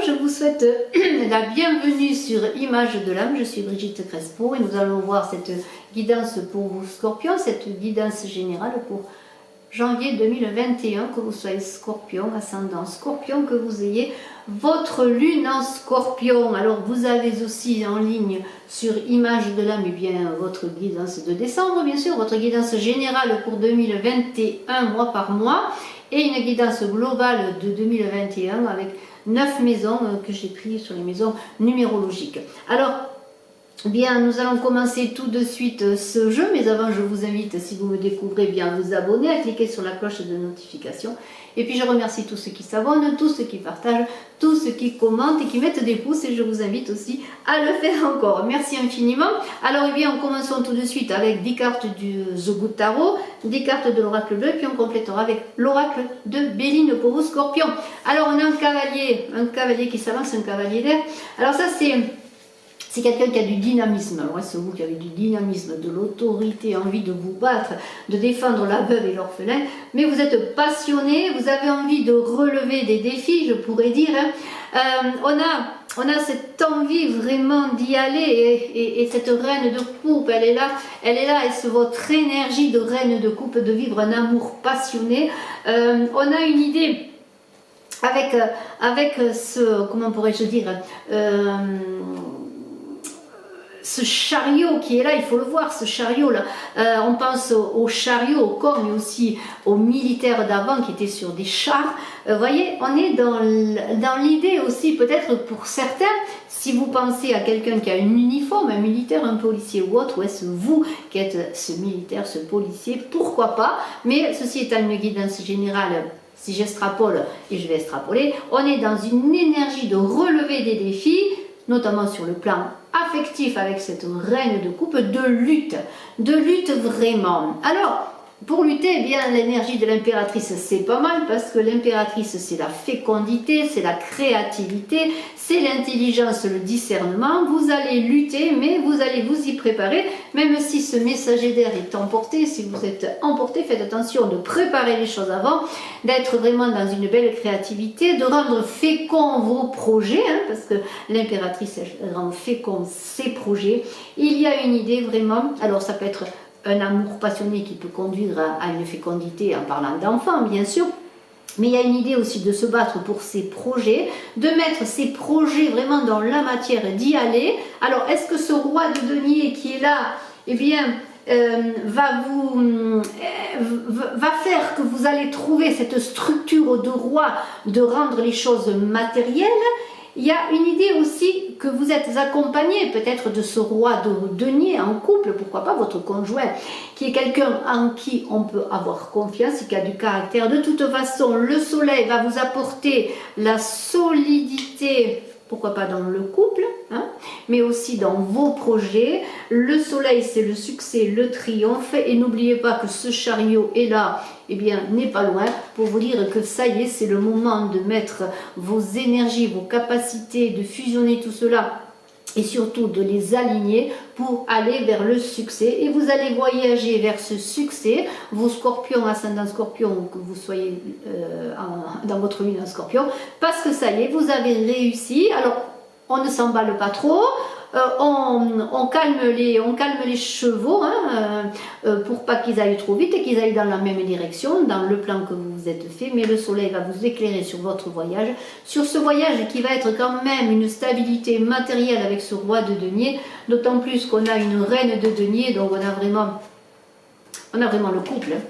je vous souhaite la bienvenue sur Image de l'âme. Je suis Brigitte Crespo et nous allons voir cette guidance pour vous Scorpions, cette guidance générale pour janvier 2021, que vous soyez Scorpion, ascendant Scorpion, que vous ayez votre lune en Scorpion. Alors vous avez aussi en ligne sur Image de l'âme, eh bien votre guidance de décembre, bien sûr, votre guidance générale pour 2021, mois par mois, et une guidance globale de 2021 avec 9 maisons que j'ai prises sur les maisons numérologiques. Alors, bien, nous allons commencer tout de suite ce jeu, mais avant je vous invite, si vous me découvrez bien, à vous abonner, à cliquer sur la cloche de notification. Et puis je remercie tous ceux qui s'abonnent, tous ceux qui partagent, tous ceux qui commentent et qui mettent des pouces, et je vous invite aussi à le faire encore. Merci infiniment. Alors eh bien, commençons tout de suite avec 10 cartes du The Good Tarot, 10 cartes de l'oracle bleu, puis on complétera avec l'oracle de Béline pour vous Scorpion. Alors on a un cavalier qui s'avance, un cavalier d'air. Alors ça c'est quelqu'un qui a du dynamisme. Alors c'est vous qui avez du dynamisme, de l'autorité, envie de vous battre, de défendre la veuve et l'orphelin, mais vous êtes passionné, vous avez envie de relever des défis, je pourrais dire. On a cette envie vraiment d'y aller, et cette reine de coupe, elle est là, et c'est votre énergie de reine de coupe, de vivre un amour passionné. On a une idée avec ce, comment pourrais-je dire, ce chariot qui est là, il faut le voir, ce chariot là. On pense au chariot, au corps, mais aussi aux militaires d'avant qui étaient sur des chars. Voyez, on est dans l'idée aussi, peut-être pour certains, si vous pensez à quelqu'un qui a un uniforme, un militaire, un policier ou autre, ou est-ce vous qui êtes ce militaire, ce policier, pourquoi pas. Mais ceci étant une guidance générale, si j'extrapole, et je vais extrapoler, on est dans une énergie de relever des défis, notamment sur le plan affectif avec cette reine de coupe, de lutte vraiment. Alors, pour lutter, eh bien l'énergie de l'impératrice, c'est pas mal, parce que l'impératrice, c'est la fécondité, c'est la créativité, c'est l'intelligence, le discernement. Vous allez lutter, mais vous allez vous y préparer, même si ce messager d'air est emporté. Si vous êtes emporté, faites attention de préparer les choses avant, d'être vraiment dans une belle créativité, de rendre fécond vos projets, hein, parce que l'impératrice rend fécond ses projets. Il y a une idée vraiment, alors ça peut être un amour passionné qui peut conduire à une fécondité en parlant d'enfants, bien sûr. Mais il y a une idée aussi de se battre pour ses projets, de mettre ses projets vraiment dans la matière, d'y aller. Alors, est-ce que ce roi de denier qui est là, eh bien, va faire que vous allez trouver cette structure de roi, de rendre les choses matérielles? Il y a une idée aussi que vous êtes accompagné peut-être de ce roi de denier en couple, pourquoi pas votre conjoint, qui est quelqu'un en qui on peut avoir confiance, qui a du caractère. De toute façon, le soleil va vous apporter la solidité, pourquoi pas dans le couple, hein, mais aussi dans vos projets. Le soleil, c'est le succès, le triomphe, et n'oubliez pas que ce chariot est là, eh bien, n'est pas loin, pour vous dire que ça y est, c'est le moment de mettre vos énergies, vos capacités, de fusionner tout cela, et surtout de les aligner pour aller vers le succès. Et vous allez voyager vers ce succès, vos scorpions, ascendant scorpion, ou que vous soyez dans votre lune en scorpion, parce que ça y est, vous avez réussi. Alors, on ne s'emballe pas trop, on calme les chevaux, hein, pour pas qu'ils aillent trop vite et qu'ils aillent dans la même direction, dans le plan que vous vous êtes fait. Mais le soleil va vous éclairer sur votre voyage, sur ce voyage qui va être quand même une stabilité matérielle avec ce roi de denier, d'autant plus qu'on a une reine de denier, donc on a vraiment le couple, hein.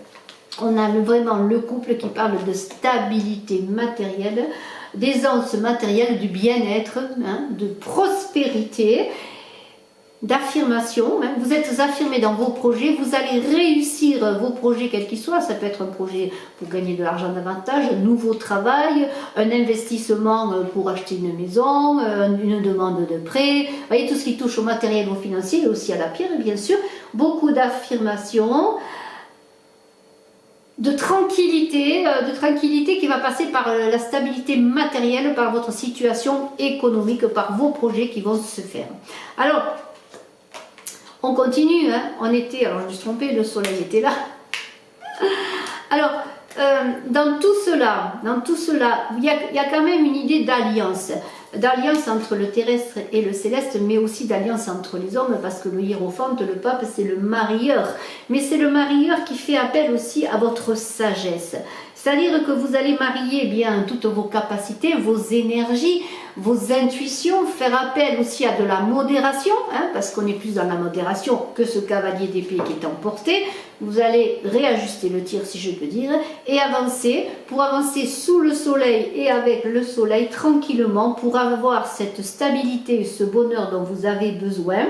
On a vraiment le couple qui parle de stabilité matérielle, d'aisance matérielle, du bien-être, hein, de prospérité, d'affirmation. Hein. Vous êtes affirmé dans vos projets, vous allez réussir vos projets quels qu'ils soient. Ça peut être un projet pour gagner de l'argent davantage, un nouveau travail, un investissement pour acheter une maison, une demande de prêt. Vous voyez, tout ce qui touche au matériel, au financier, et aussi à la pierre, bien sûr. Beaucoup d'affirmation, de tranquillité qui va passer par la stabilité matérielle, par votre situation économique, par vos projets qui vont se faire. Alors, on continue, hein. On était, alors je me suis trompée, le soleil était là. Alors, dans tout cela, il y a quand même une idée d'alliance. d'alliance entre le terrestre et le céleste, mais aussi d'alliance entre les hommes, parce que le hiérophante, le pape, c'est le marieur. Mais c'est le marieur qui fait appel aussi à votre sagesse. C'est-à-dire que vous allez marier bien toutes vos capacités, vos énergies, vos intuitions, faire appel aussi à de la modération, hein, parce qu'on est plus dans la modération que ce cavalier d'épée qui est emporté. Vous allez réajuster le tir, si je peux dire, et avancer, pour avancer sous le soleil et avec le soleil tranquillement, pour avoir cette stabilité et ce bonheur dont vous avez besoin.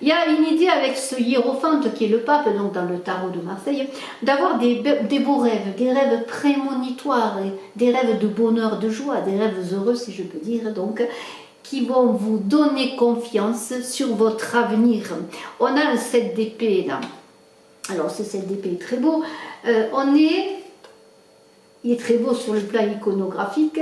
Il y a une idée avec ce hiérophante qui est le pape, donc dans le tarot de Marseille, d'avoir des beaux rêves, des rêves prémonitoires, des rêves de bonheur, de joie, des rêves heureux, si je peux dire, donc, qui vont vous donner confiance sur votre avenir. On a un 7 d'épée là. Alors ce 7 d'épée est très beau. Il est très beau sur le plan iconographique.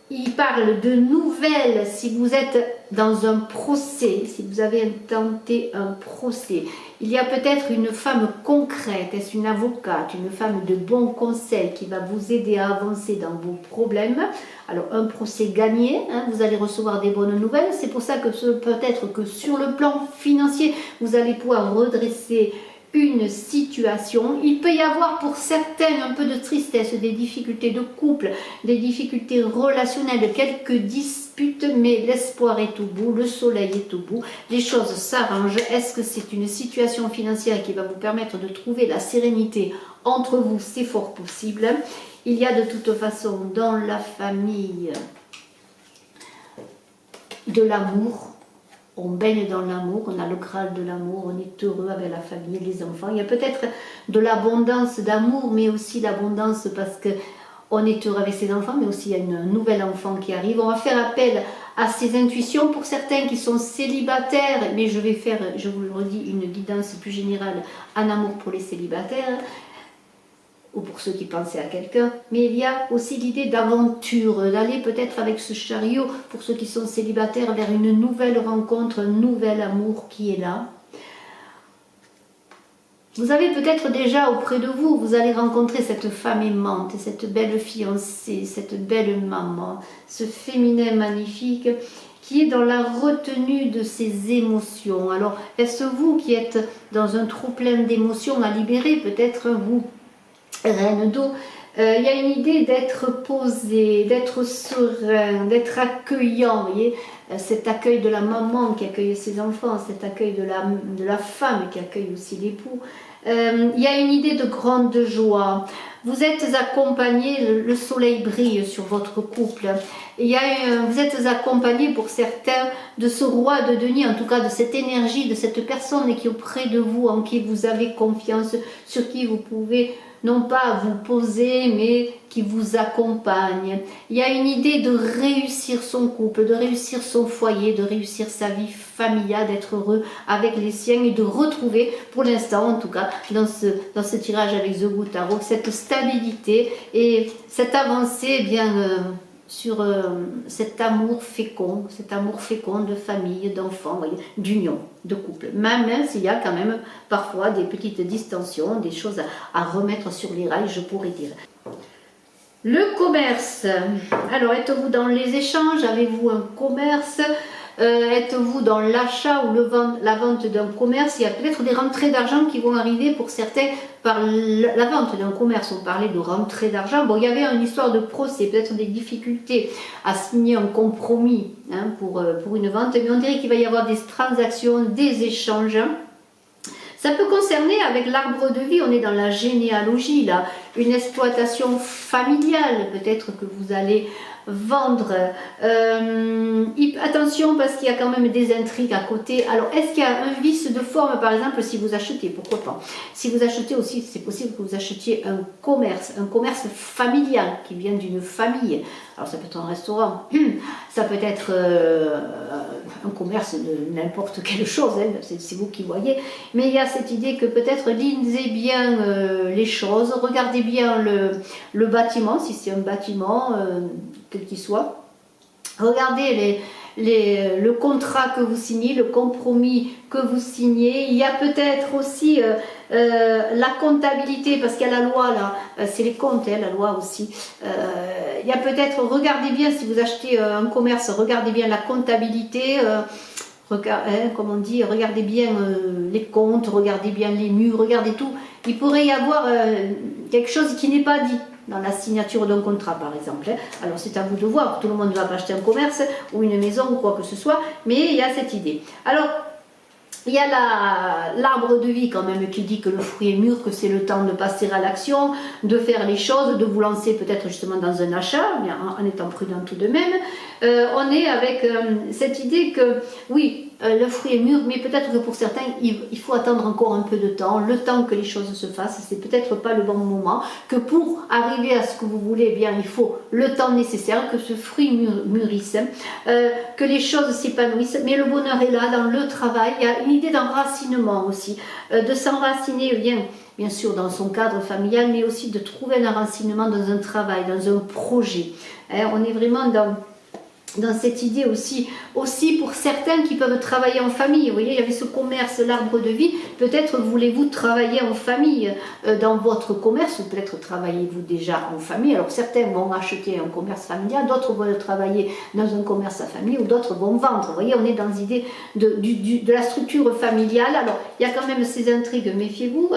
Il parle de nouvelles, si vous êtes dans un procès, si vous avez intenté un procès. Il y a peut-être une femme concrète, est-ce une avocate, une femme de bon conseil qui va vous aider à avancer dans vos problèmes. Alors un procès gagné, hein, vous allez recevoir des bonnes nouvelles. C'est pour ça que peut-être que sur le plan financier, vous allez pouvoir redresser une situation. Il peut y avoir pour certaines un peu de tristesse, des difficultés de couple, des difficultés relationnelles, quelques disputes, mais l'espoir est au bout, le soleil est au bout, les choses s'arrangent. Est-ce que c'est une situation financière qui va vous permettre de trouver la sérénité entre vous? C'est fort possible. Il y a de toute façon dans la famille de l'amour. On baigne dans l'amour, on a le Graal de l'amour, on est heureux avec la famille, les enfants. Il y a peut-être de l'abondance d'amour, mais aussi l'abondance parce qu'on est heureux avec ses enfants, mais aussi il y a un nouvel enfant qui arrive. On va faire appel à ses intuitions pour certains qui sont célibataires, mais je vais faire, je vous le redis, une guidance plus générale en amour pour les célibataires, ou pour ceux qui pensaient à quelqu'un, mais il y a aussi l'idée d'aventure, d'aller peut-être avec ce chariot, pour ceux qui sont célibataires, vers une nouvelle rencontre, un nouvel amour qui est là. Vous avez peut-être déjà auprès de vous, vous allez rencontrer cette femme aimante, cette belle fiancée, cette belle maman, ce féminin magnifique qui est dans la retenue de ses émotions. Alors, est-ce vous qui êtes dans un trop-plein d'émotions à libérer, peut-être vous, Reine d'eau, il y a une idée d'être posé, d'être serein, d'être accueillant, vous voyez, cet accueil de la maman qui accueille ses enfants, cet accueil de la femme qui accueille aussi l'époux. Il y a une idée de grande joie. Vous êtes accompagné, le soleil brille sur votre couple. Vous êtes accompagné pour certains de ce roi de denier, en tout cas de cette énergie, de cette personne qui est auprès de vous, en qui vous avez confiance, sur qui vous pouvez non pas vous poser, mais qui vous accompagne. Il y a une idée de réussir son couple, de réussir son foyer, de réussir sa vie familiale, d'être heureux avec les siens et de retrouver, pour l'instant en tout cas, dans ce tirage avec The Good Tarot, cette stabilité et cette avancée sur cet amour fécond de famille, d'enfants, d'union, de couple. Même s'il y a quand même parfois des petites distensions, des choses à remettre sur les rails, je pourrais dire. Le commerce. Alors, êtes-vous dans les échanges? Avez-vous un commerce? Êtes-vous dans l'achat ou la vente d'un commerce? Il y a peut-être des rentrées d'argent qui vont arriver pour certains par la vente d'un commerce. On parlait de rentrée d'argent. Bon, il y avait une histoire de procès, peut-être des difficultés à signer un compromis hein, pour une vente, mais on dirait qu'il va y avoir des transactions, des échanges. Ça peut concerner, avec l'arbre de vie, on est dans la généalogie, là, une exploitation familiale, peut-être que vous allez vendre. Attention parce qu'il y a quand même des intrigues à côté. Alors, est-ce qu'il y a un vice de forme, par exemple, si vous achetez, pourquoi pas? Si vous achetez aussi, c'est possible que vous achetiez un commerce familial qui vient d'une famille. Alors, ça peut être un restaurant, ça peut être un commerce de n'importe quelle chose, hein, c'est vous qui voyez. Mais il y a cette idée que peut-être lisez bien les choses, regardez bien le bâtiment, si c'est un bâtiment, quel qu'il soit. Regardez le contrat que vous signez, le compromis que vous signez. Il y a peut-être aussi la comptabilité, parce qu'il y a la loi là, c'est les comptes, hein, la loi aussi. Il y a peut-être, regardez bien, si vous achetez un commerce, regardez bien la comptabilité. Comme on dit, regardez bien les comptes, regardez bien les murs, regardez tout. Il pourrait y avoir quelque chose qui n'est pas dit dans la signature d'un contrat, par exemple. Alors c'est à vous de voir, tout le monde ne va pas acheter un commerce ou une maison ou quoi que ce soit, mais il y a cette idée. Alors, il y a l'arbre de vie quand même qui dit que le fruit est mûr, que c'est le temps de passer à l'action, de faire les choses, de vous lancer peut-être justement dans un achat, mais en étant prudent tout de même. On est avec cette idée que oui, le fruit est mûr, mais peut-être que pour certains, il faut attendre encore un peu de temps, le temps que les choses se fassent, c'est peut-être pas le bon moment, que pour arriver à ce que vous voulez, eh bien, il faut le temps nécessaire, que ce fruit mûrisse, que les choses s'épanouissent, mais le bonheur est là, dans le travail. Il y a une idée d'enracinement aussi, de s'enraciner bien sûr dans son cadre familial, mais aussi de trouver un enracinement dans un travail, dans un projet. On est vraiment dans cette idée aussi pour certains qui peuvent travailler en famille. Vous voyez, il y avait ce commerce, l'arbre de vie. Peut-être voulez-vous travailler en famille dans votre commerce, ou peut-être travaillez-vous déjà en famille. Alors certains vont acheter un commerce familial, d'autres vont travailler dans un commerce à famille, ou d'autres vont vendre. Vous voyez, on est dans l'idée de la structure familiale. Alors, il y a quand même ces intrigues, méfiez-vous.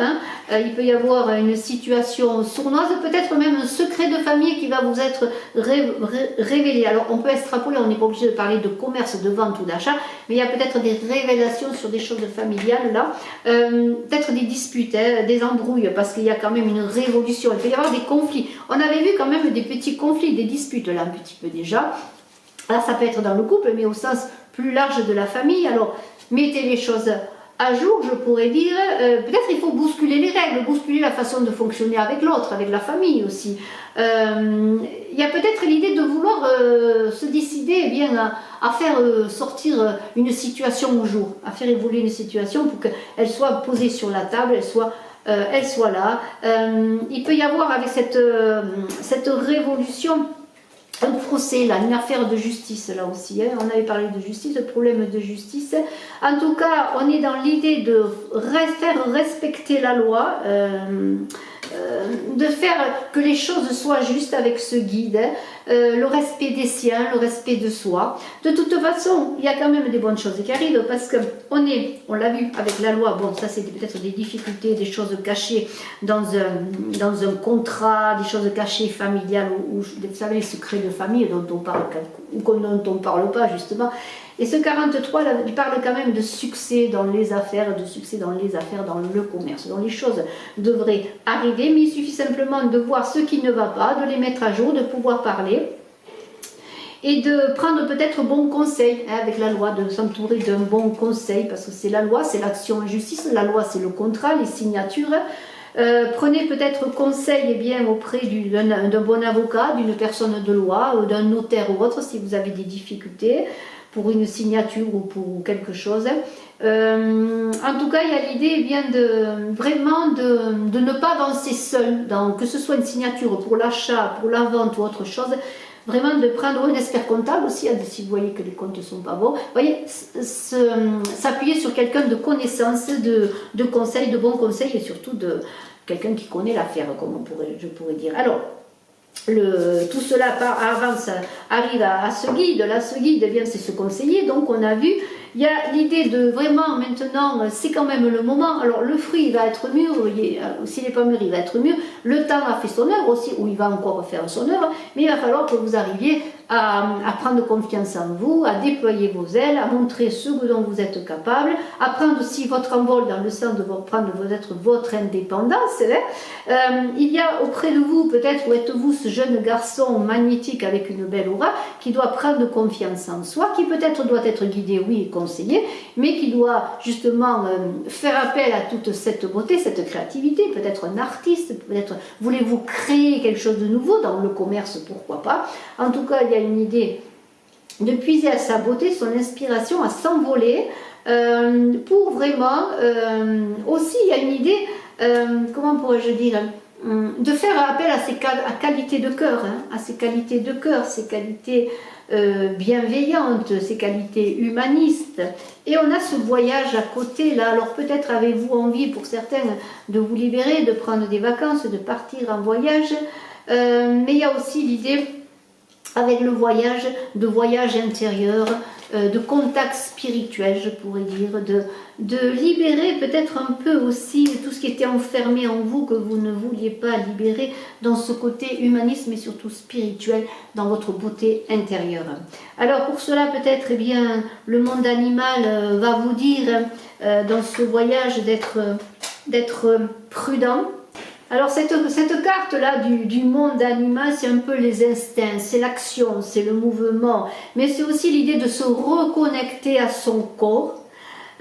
Il peut y avoir une situation sournoise, peut-être même un secret de famille qui va vous être révélé. Alors, on peut extrapoler, on n'est pas obligé de parler de commerce, de vente ou d'achat, mais il y a peut-être des révélations sur des choses familiales là, peut-être des disputes, des embrouilles, parce qu'il y a quand même une révolution, il peut y avoir des conflits. On avait vu quand même des petits conflits, des disputes là un petit peu déjà. Alors ça peut être dans le couple, mais au sens plus large de la famille. Alors mettez les choses à jour, je pourrais dire, peut-être il faut bousculer les règles, bousculer la façon de fonctionner avec l'autre, avec la famille aussi. Il y a peut-être l'idée de vouloir se décider eh bien, à faire sortir une situation au jour, à faire évoluer une situation pour qu'elle soit posée sur la table, elle soit là. Il peut y avoir avec cette révolution un procès, là, une affaire de justice là aussi, on avait parlé de justice, de problème de justice. En tout cas, on est dans l'idée de faire respecter la loi, de faire que les choses soient justes avec ce guide, le respect des siens, le respect de soi. De toute façon, il y a quand même des bonnes choses qui arrivent parce que on l'a vu avec la loi, bon ça c'est peut-être des difficultés, des choses cachées dans un contrat, des choses cachées familiales ou vous savez les secrets de famille dont on parle ou dont on ne parle pas justement. Et ce 43, là, il parle quand même de succès dans les affaires, de succès dans les affaires, dans le commerce. Donc les choses devraient arriver, mais il suffit simplement de voir ce qui ne va pas, de les mettre à jour, de pouvoir parler et de prendre peut-être bon conseil avec la loi, de s'entourer d'un bon conseil, parce que c'est la loi, c'est l'action en justice, la loi c'est le contrat, les signatures. Prenez peut-être conseil eh bien, auprès d'un bon avocat, d'une personne de loi, d'un notaire ou autre si vous avez des difficultés pour une signature ou pour quelque chose. En tout cas, il y a l'idée eh bien vraiment de ne pas avancer seul, que ce soit une signature pour l'achat, pour la vente ou autre chose, vraiment de prendre un expert comptable aussi, si vous voyez que les comptes ne sont pas bons. Vous voyez, s'appuyer sur quelqu'un de connaissance, de conseils, de bons conseils et surtout de quelqu'un qui connaît l'affaire, comme je pourrais dire. Alors, tout cela arrive à ce guide. Là, ce guide, eh bien, c'est ce conseiller. Donc, on a vu, il y a l'idée de vraiment, maintenant, c'est quand même le moment. Alors, le fruit, il va être mûr. S'il n'est pas mûr, il va être mûr. Le temps a fait son œuvre aussi, ou il va encore faire son œuvre. Mais il va falloir que vous arriviez à prendre confiance en vous, à déployer vos ailes, à montrer ce dont vous êtes capable, à prendre aussi votre envol dans le sens de prendre votre indépendance. Il y a auprès de vous, peut-être, où êtes-vous ce jeune garçon magnétique avec une belle aura, qui doit prendre confiance en soi, qui peut-être doit être guidé, oui, et conseillé, mais qui doit justement faire appel à toute cette beauté, cette créativité, peut-être un artiste, peut-être voulez-vous créer quelque chose de nouveau dans le commerce, pourquoi pas. En tout cas, il y a une idée de puiser à sa beauté, son inspiration, à s'envoler, pour vraiment, aussi il y a une idée, comment pourrais-je dire, de faire appel à ses qualités de cœur, à ses qualités de cœur, ses qualités bienveillante, ses qualités humanistes. Et on a ce voyage à côté là. Alors peut-être avez-vous envie pour certains de vous libérer, de prendre des vacances, de partir en voyage. Mais il y a aussi l'idée avec le voyage, de voyage intérieur, de contact spirituel, je pourrais dire, de libérer peut-être un peu aussi tout ce qui était enfermé en vous, que vous ne vouliez pas libérer dans ce côté humanisme et surtout spirituel, dans votre beauté intérieure. Alors pour cela, peut-être, eh bien, le monde animal va vous dire, dans ce voyage, d'être prudent. Alors cette carte-là du monde animal, c'est un peu les instincts, c'est l'action, c'est le mouvement, mais c'est aussi l'idée de se reconnecter à son corps.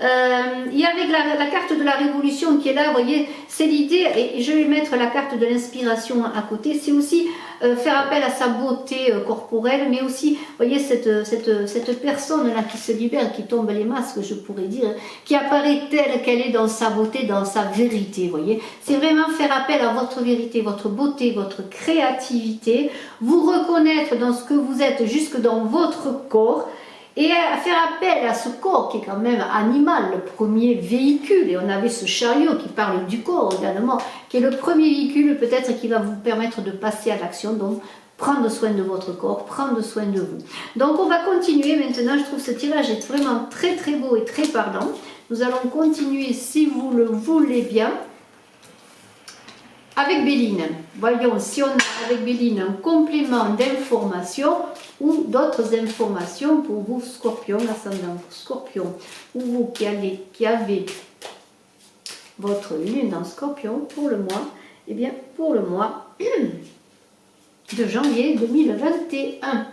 Il y a avec la carte de la révolution qui est là, vous voyez, c'est l'idée, et je vais mettre la carte de l'inspiration à côté, c'est aussi faire appel à sa beauté corporelle, mais aussi, vous voyez, cette personne-là qui se libère, qui tombe les masques, je pourrais dire, qui apparaît telle qu'elle est dans sa beauté, dans sa vérité, vous voyez. C'est vraiment faire appel à votre vérité, votre beauté, votre créativité, vous reconnaître dans ce que vous êtes jusque dans votre corps, et à faire appel à ce corps qui est quand même animal, le premier véhicule. Et on avait ce chariot qui parle du corps également, qui est le premier véhicule peut-être qui va vous permettre de passer à l'action. Donc prendre soin de votre corps, prendre soin de vous. Donc on va continuer maintenant. Je trouve ce tirage est vraiment très très beau et très parlant. Nous allons continuer si vous le voulez bien. Avec Béline, voyons si on a avec Béline un complément d'information ou d'autres informations pour vous, Scorpion, ascendant Scorpion, ou vous qui avez votre lune en Scorpion pour le mois, eh bien pour le mois de janvier 2021.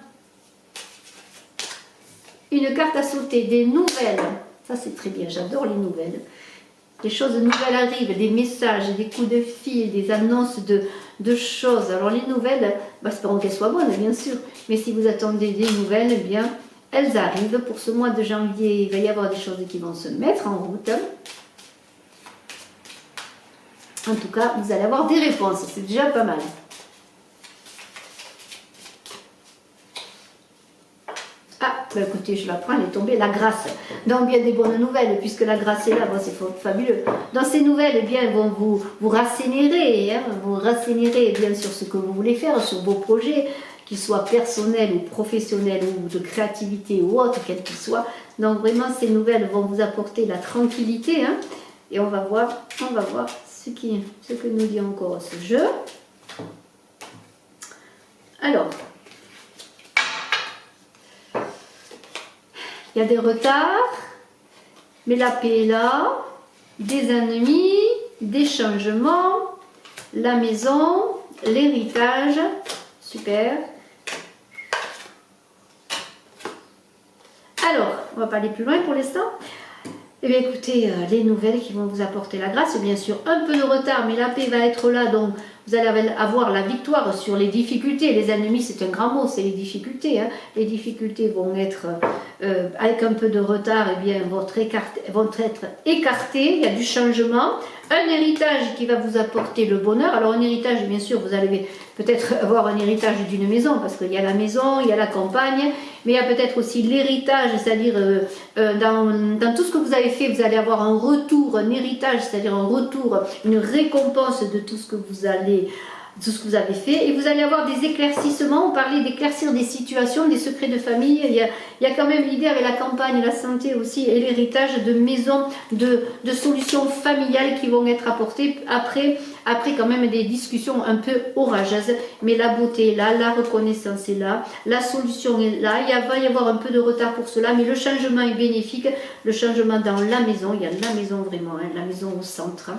Une carte à sauter, des nouvelles, ça c'est très bien, j'adore les nouvelles. Des choses nouvelles arrivent, des messages, des coups de fil, des annonces de choses. Alors les nouvelles, espérons qu'elles soient bonnes bien sûr, mais si vous attendez des nouvelles, eh bien elles arrivent. Pour ce mois de janvier, il va y avoir des choses qui vont se mettre en route. En tout cas, vous allez avoir des réponses, c'est déjà pas mal. Ah, bah écoutez, je la prends, elle est tombée, la grâce. Donc bien des bonnes nouvelles, puisque la grâce est là, bon, c'est fabuleux. Dans ces nouvelles, eh bien, elles vont vous rassénérer, hein, vous rassénérer eh bien, sur ce que vous voulez faire, sur vos projets, qu'ils soient personnels ou professionnels ou de créativité ou autre, quels qu'ils soient. Donc vraiment, ces nouvelles vont vous apporter la tranquillité, hein, et on va voir ce que nous dit encore ce jeu. Alors, il y a des retards, mais la paix est là, des ennemis, des changements, la maison, l'héritage, super. Alors, on va pas aller plus loin pour l'instant. Eh bien écoutez, les nouvelles qui vont vous apporter la grâce, bien sûr un peu de retard, mais la paix va être là, donc vous allez avoir la victoire sur les difficultés. Les ennemis, c'est un grand mot, c'est les difficultés. Hein. Les difficultés vont être, avec un peu de retard, eh bien, vont être écartées, il y a du changement. Un héritage qui va vous apporter le bonheur. Alors un héritage, bien sûr, vous allez peut-être avoir un héritage d'une maison, parce qu'il y a la maison, il y a la campagne, mais il y a peut-être aussi l'héritage, c'est-à-dire dans tout ce que vous avez fait, vous allez avoir un retour, un héritage, c'est-à-dire un retour, une récompense de tout ce que vous avez fait, et vous allez avoir des éclaircissements. On parlait d'éclaircir des situations, des secrets de famille. Il y a quand même l'idée avec la campagne, la santé aussi, et l'héritage de maisons, de solutions familiales qui vont être apportées après quand même des discussions un peu orageuses, mais la beauté est là, la reconnaissance est là, la solution est là. Il va y avoir un peu de retard pour cela, mais le changement est bénéfique. Le changement dans la maison, il y a la maison vraiment, hein, la maison au centre.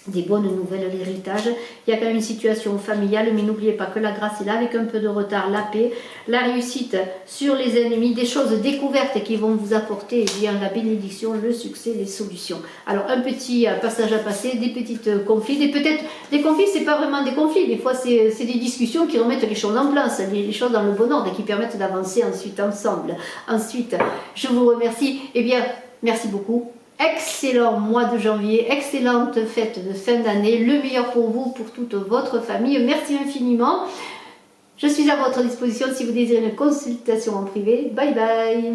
Des bonnes nouvelles, l'héritage. Il y a quand même une situation familiale, mais n'oubliez pas que la grâce est là, avec un peu de retard, la paix, la réussite sur les ennemis, des choses découvertes qui vont vous apporter eh bien, la bénédiction, le succès, les solutions. Alors un petit passage à passer, des petites conflits, des conflits, c'est pas vraiment des conflits, des fois c'est des discussions qui remettent les choses en place, les choses dans le bon ordre et qui permettent d'avancer ensuite ensemble. Ensuite, je vous remercie, eh bien, merci beaucoup. Excellent mois de janvier, excellente fête de fin d'année, le meilleur pour vous, pour toute votre famille. Merci infiniment. Je suis à votre disposition si vous désirez une consultation en privé. Bye bye.